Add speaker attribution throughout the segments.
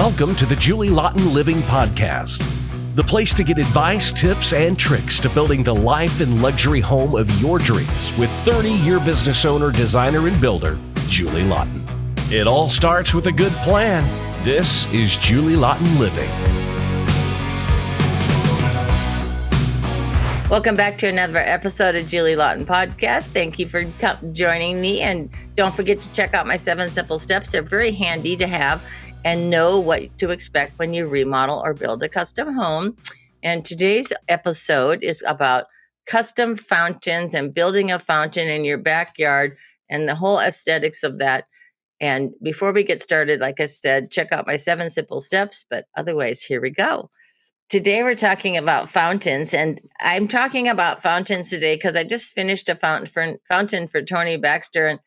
Speaker 1: Welcome to the Julie Laughton Living Podcast, the place to get advice, tips, and tricks to building the life and luxury home of your dreams with 30-year business owner, designer, and builder, Julie Laughton. It all starts with a good plan. This is Julie Laughton Living.
Speaker 2: Welcome back to another episode of Julie Laughton Podcast. Thank you for joining me. And don't forget to check out my 7 simple steps. They're very handy to have and know what to expect when you remodel or build a custom home. And today's episode is about custom fountains and building a fountain in your backyard and the whole aesthetics of that. And before we get started, like I said, check out my 7 simple steps. But otherwise, here we go. Today, we're talking about fountains, and I'm talking about fountains today because I just finished a fountain for Tony Baxter. And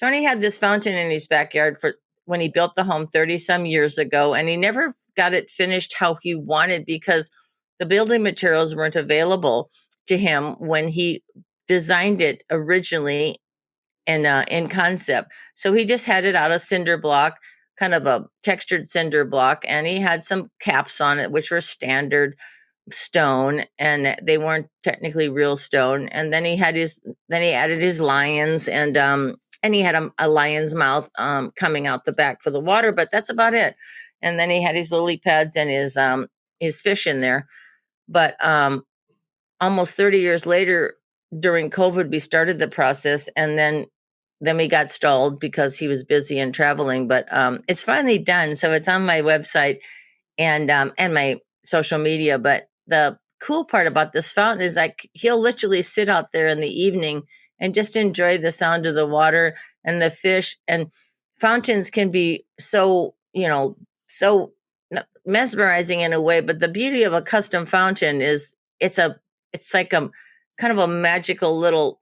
Speaker 2: Tony had this fountain in his backyard for when he built the home 30 some years ago, and he never got it finished how he wanted because the building materials weren't available to him when he designed it originally in concept. So he just had it out of cinder block, kind of a textured cinder block, and he had some caps on it, which were standard stone, and they weren't technically real stone. And then he added his lions, and he had a lion's mouth coming out the back for the water, but that's about it. And then he had his lily pads and his fish in there. But almost 30 years later, during COVID, we started the process, and then we got stalled because he was busy and traveling. But it's finally done, so it's on my website and my social media. But the cool part about this fountain is like he'll literally sit out there in the evening and just enjoy the sound of the water and the fish. And fountains can be so mesmerizing in a way. But the beauty of a custom fountain is it's like a kind of a magical little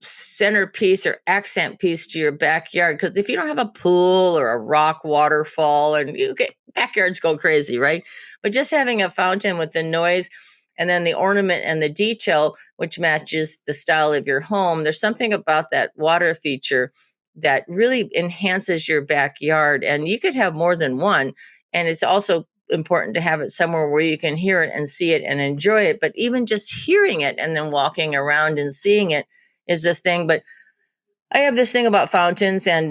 Speaker 2: centerpiece or accent piece to your backyard. Because if you don't have a pool or a rock waterfall, and backyards go crazy, right? But just having a fountain with the noise and then the ornament and the detail, which matches the style of your home, there's something about that water feature that really enhances your backyard. And you could have more than one. And it's also important to have it somewhere where you can hear it and see it and enjoy it. But even just hearing it and then walking around and seeing it is this thing. But I have this thing about fountains, and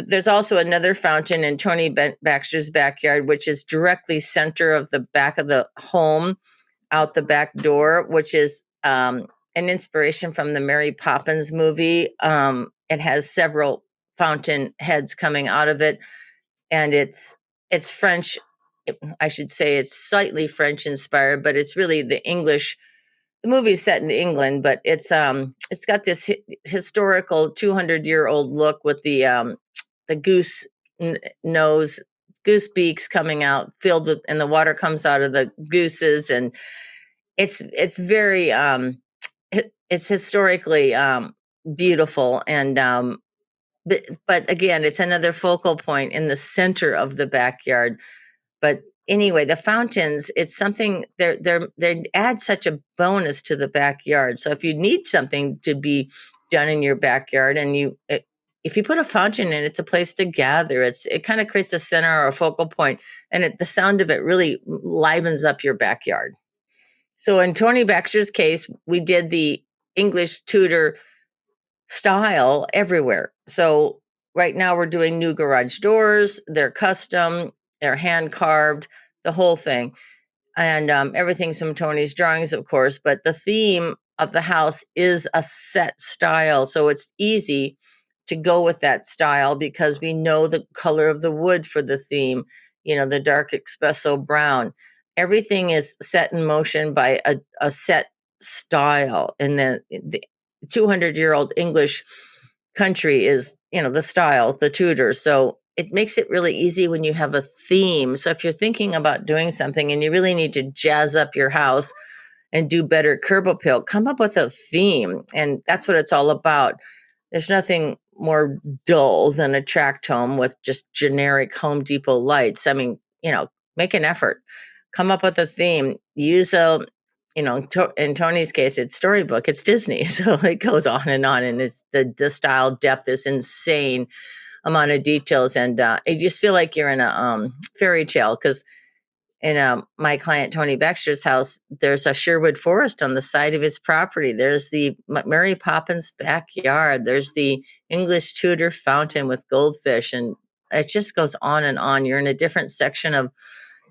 Speaker 2: there's also another fountain in Tony Baxter's backyard, which is directly center of the back of the home, out the back door, which is an inspiration from the Mary Poppins movie. It has several fountain heads coming out of it, and it's French. I should say it's slightly French inspired, but it's really the English. The movie is set in England, but it's got this historical 200-year-old look with the goose nose, goose beaks coming out, filled with, and the water comes out of the gooses, and it's very it's historically beautiful, and but again, it's another focal point in the center of the backyard. But anyway, the fountains, it's something they add such a bonus to the backyard. So if you need something to be done in your backyard, and if you put a fountain in, it's a place to gather. It kind of creates a center or a focal point, and the sound of it really livens up your backyard. So in Tony Baxter's case, we did the English Tudor style everywhere. So right now we're doing new garage doors. They're custom, they're hand carved, the whole thing. And everything's from Tony's drawings, of course. But the theme of the house is a set style. So it's easy to go with that style because we know the color of the wood for the theme, the dark espresso brown. Everything is set in motion by a set style. And the 200-year-old English country is, the style, the Tudors. So it makes it really easy when you have a theme. So if you're thinking about doing something and you really need to jazz up your house and do better curb appeal, come up with a theme. And that's what it's all about. There's nothing more dull than a tract home with just generic Home Depot lights. I mean, make an effort. Come up with a theme. Use in Tony's case, it's Storybook, it's Disney. So it goes on, and it's the style depth is insane. amount of details, and you just feel like you're in a fairy tale. Because in my client Tony Baxter's house, there's a Sherwood forest on the side of his property. There's the Mary Poppins backyard. There's the English Tudor fountain with goldfish, and it just goes on and on. You're in a different section of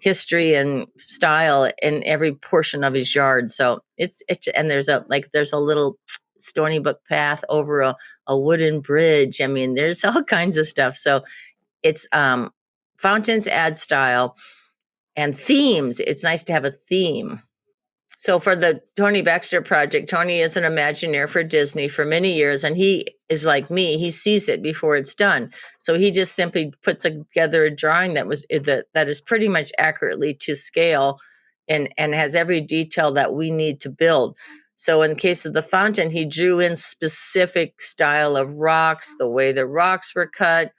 Speaker 2: history and style in every portion of his yard. So it's and there's a little Stony Brook path over a wooden bridge. I mean, there's all kinds of stuff. So it's fountains add style. And themes, it's nice to have a theme. So for the Tony Baxter project, Tony is an Imagineer for Disney for many years, and he is like me. He sees it before it's done. So he just simply puts together a drawing that is pretty much accurately to scale and has every detail that we need to build. So in the case of the fountain, he drew in specific style of rocks, the way the rocks were cut,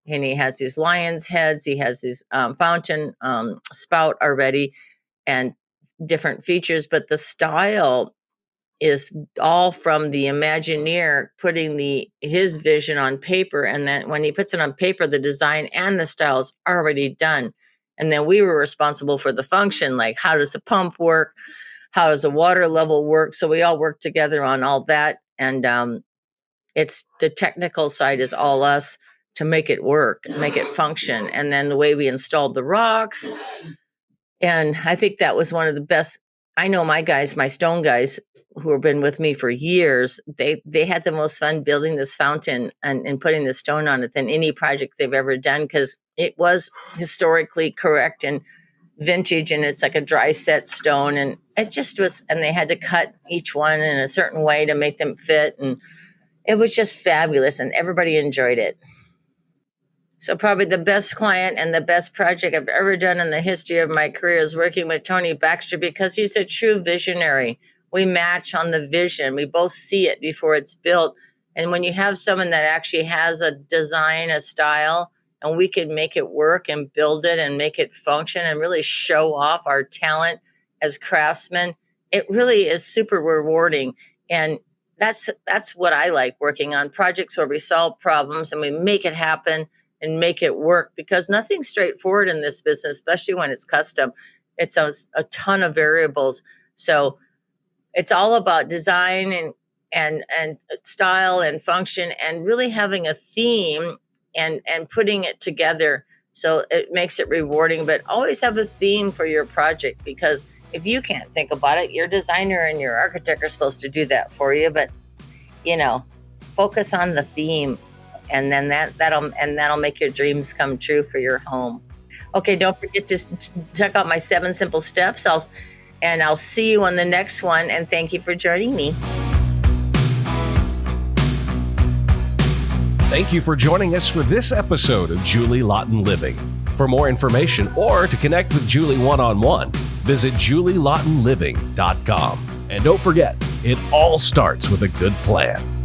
Speaker 2: and he has these lion's heads. He has his fountain spout already and different features, but the style is all from the Imagineer putting his vision on paper. And then when he puts it on paper, the design and the style is already done. And then we were responsible for the function, like how does the pump work? How does the water level work? So we all work together on all that. And it's the technical side is all us to make it work, make it function. And then the way we installed the rocks. And I think that was one of the best. I know my stone guys who have been with me for years, they had the most fun building this fountain and putting the stone on it than any project they've ever done, because it was historically correct and vintage, and it's like a dry set stone. And it just was, and they had to cut each one in a certain way to make them fit. And it was just fabulous, and everybody enjoyed it. So probably the best client and the best project I've ever done in the history of my career is working with Tony Baxter, because he's a true visionary. We match on the vision. We both see it before it's built. And when you have someone that actually has a design, a style, and we can make it work and build it and make it function and really show off our talent as craftsmen, it really is super rewarding. And that's what I like, working on projects where we solve problems and we make it happen and make it work, because nothing's straightforward in this business, especially when it's custom. It's a ton of variables. So it's all about design and style and function, and really having a theme and putting it together so it makes it rewarding. But always have a theme for your project, because if you can't think about it, your designer and your architect are supposed to do that for you. But focus on the theme. And then that'll make your dreams come true for your home. Okay, don't forget to check out my 7 simple steps. I'll see you on the next one. And thank you for joining me.
Speaker 1: Thank you for joining us for this episode of Julie Laughton Living. For more information or to connect with Julie one-on-one, visit julielaughtonliving.com. And don't forget, it all starts with a good plan.